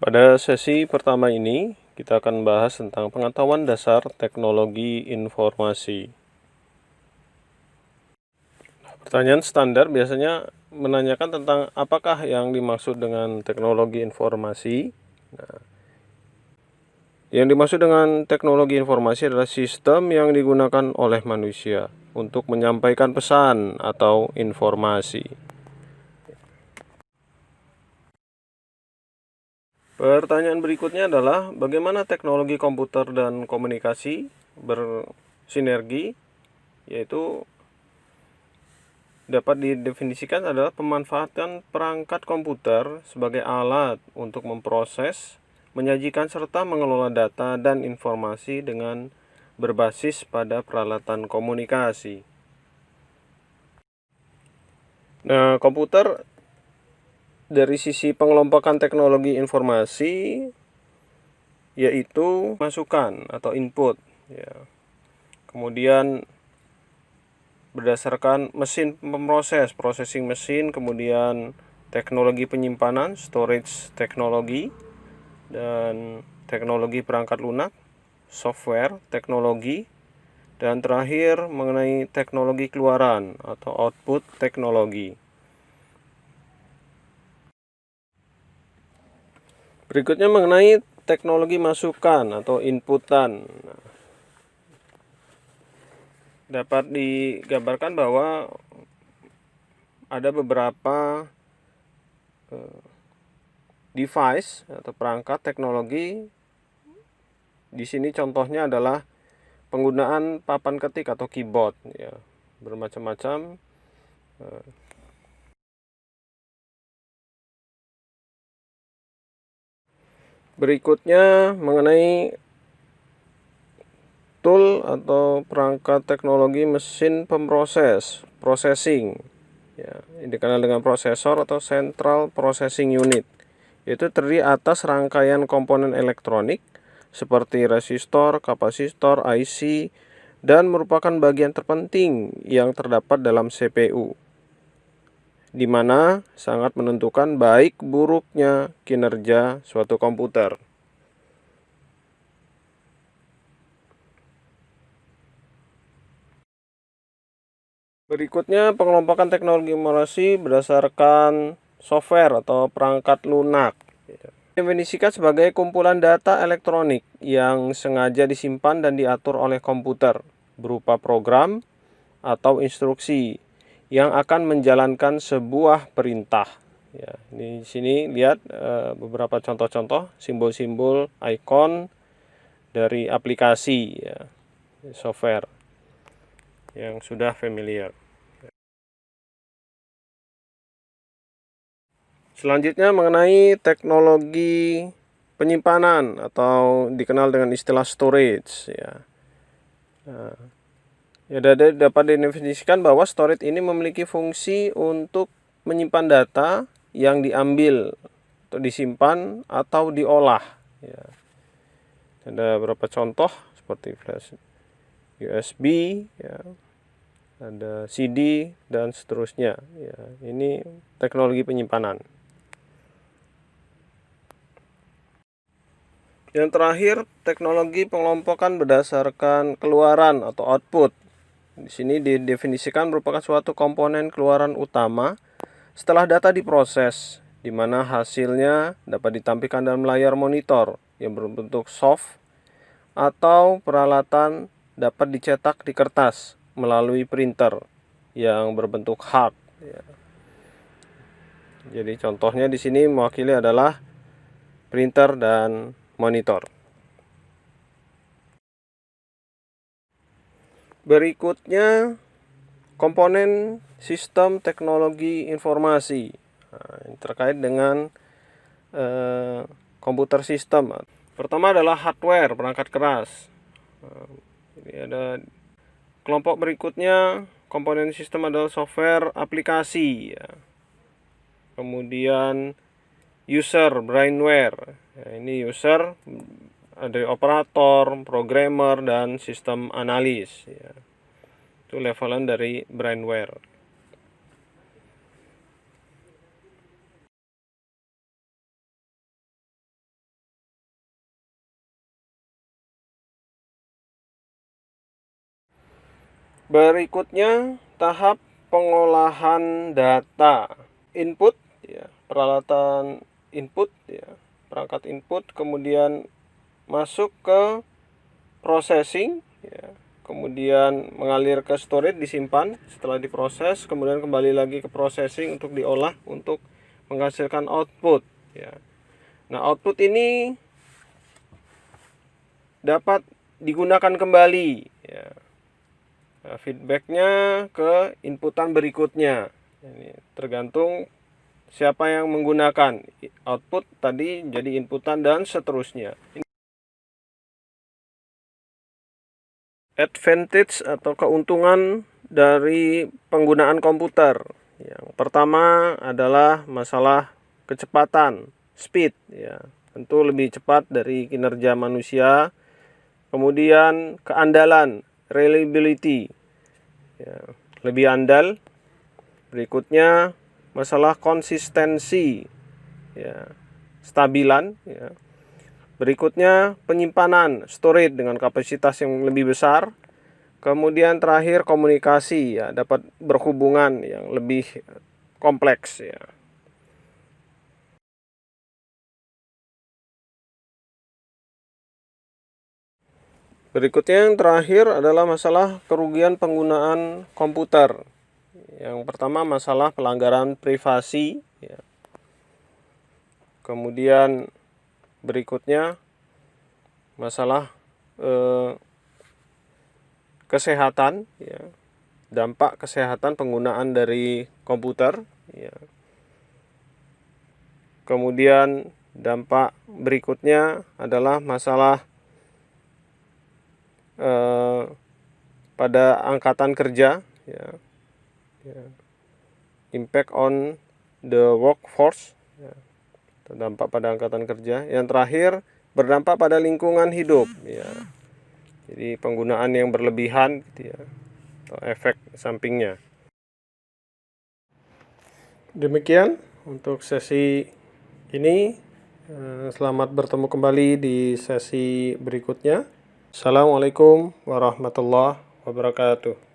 Pada sesi pertama ini, kita akan bahas tentang pengetahuan dasar teknologi informasi. Pertanyaan standar biasanya menanyakan tentang apakah yang dimaksud dengan teknologi informasi. Yang dimaksud dengan teknologi informasi adalah sistem yang digunakan oleh manusia untuk menyampaikan pesan atau informasi. Pertanyaan berikutnya adalah bagaimana teknologi komputer dan komunikasi bersinergi, yaitu dapat didefinisikan adalah pemanfaatan perangkat komputer sebagai alat untuk memproses, menyajikan serta mengelola data dan informasi dengan berbasis pada peralatan komunikasi. Nah, komputer dari sisi pengelompokan teknologi informasi yaitu masukan atau input ya. Kemudian berdasarkan mesin pemroses, processing mesin, kemudian teknologi penyimpanan, storage teknologi, dan teknologi perangkat lunak, software teknologi, dan terakhir mengenai teknologi keluaran atau output teknologi. Berikutnya mengenai teknologi masukan atau inputan. Dapat digambarkan bahwa ada beberapa device atau perangkat teknologi. Di sini contohnya adalah penggunaan papan ketik atau keyboard ya, bermacam-macam. Berikutnya mengenai tool atau perangkat teknologi mesin pemroses, processing ya, dikenal dengan prosesor atau central processing unit. Itu terdiri atas rangkaian komponen elektronik seperti resistor, kapasitor, IC, dan merupakan bagian terpenting yang terdapat dalam CPU, di mana sangat menentukan baik buruknya kinerja suatu komputer. Berikutnya pengelompokan teknologi informasi berdasarkan software atau perangkat lunak. Definisikan sebagai kumpulan data elektronik yang sengaja disimpan dan diatur oleh komputer berupa program atau instruksi yang akan menjalankan sebuah perintah. Ya, di sini lihat beberapa contoh-contoh simbol-simbol icon dari aplikasi ya, software yang sudah familiar. Selanjutnya mengenai teknologi penyimpanan atau dikenal dengan istilah storage ya. Dapat didefinisikan bahwa storage ini memiliki fungsi untuk menyimpan data yang diambil atau disimpan atau diolah ya. Ada beberapa contoh seperti flash USB ya, ada CD dan seterusnya ya. Ini teknologi penyimpanan. Yang terakhir, teknologi pengelompokan berdasarkan keluaran atau output. Di sini didefinisikan merupakan suatu komponen keluaran utama setelah data diproses, di mana hasilnya dapat ditampilkan dalam layar monitor yang berbentuk soft atau peralatan dapat dicetak di kertas melalui printer yang berbentuk hard. Jadi contohnya di sini mewakili adalah printer dan monitor. Berikutnya komponen sistem teknologi informasi terkait dengan komputer sistem. Pertama adalah hardware, perangkat keras. Jadi ada kelompok berikutnya, komponen sistem adalah software aplikasi ya. Kemudian user, brainware. Ini user dari operator, programmer, dan sistem analis ya. Itu levelan dari brainware. Berikutnya tahap pengolahan data. Input ya, peralatan input ya, perangkat input, kemudian masuk ke processing ya, kemudian mengalir ke storage, disimpan setelah diproses, kemudian kembali lagi ke processing untuk diolah untuk menghasilkan output ya. Nah, output ini dapat digunakan kembali ya. Nah, feedbacknya ke inputan berikutnya. Ini tergantung siapa yang menggunakan. Output tadi jadi inputan dan seterusnya. Advantage atau keuntungan dari penggunaan komputer. Yang pertama adalah masalah kecepatan, speed ya. Tentu lebih cepat dari kinerja manusia. Kemudian keandalan, reliability ya, lebih andal. Berikutnya masalah konsistensi ya, stabilan ya. Berikutnya penyimpanan, storage dengan kapasitas yang lebih besar. Kemudian terakhir komunikasi ya, dapat berhubungan yang lebih kompleks ya. Berikutnya yang terakhir adalah masalah kerugian penggunaan komputer. Yang pertama masalah pelanggaran privasi ya. Kemudian berikutnya masalah kesehatan ya. Dampak kesehatan penggunaan dari komputer ya. Kemudian dampak berikutnya adalah masalah pada angkatan kerja ya. Impact on the workforce ya. Dampak pada angkatan kerja. Yang terakhir berdampak pada lingkungan hidup ya. Jadi penggunaan yang berlebihan gitu ya, atau efek sampingnya. Demikian untuk sesi ini. Selamat bertemu kembali di sesi berikutnya. Assalamualaikum warahmatullahi wabarakatuh.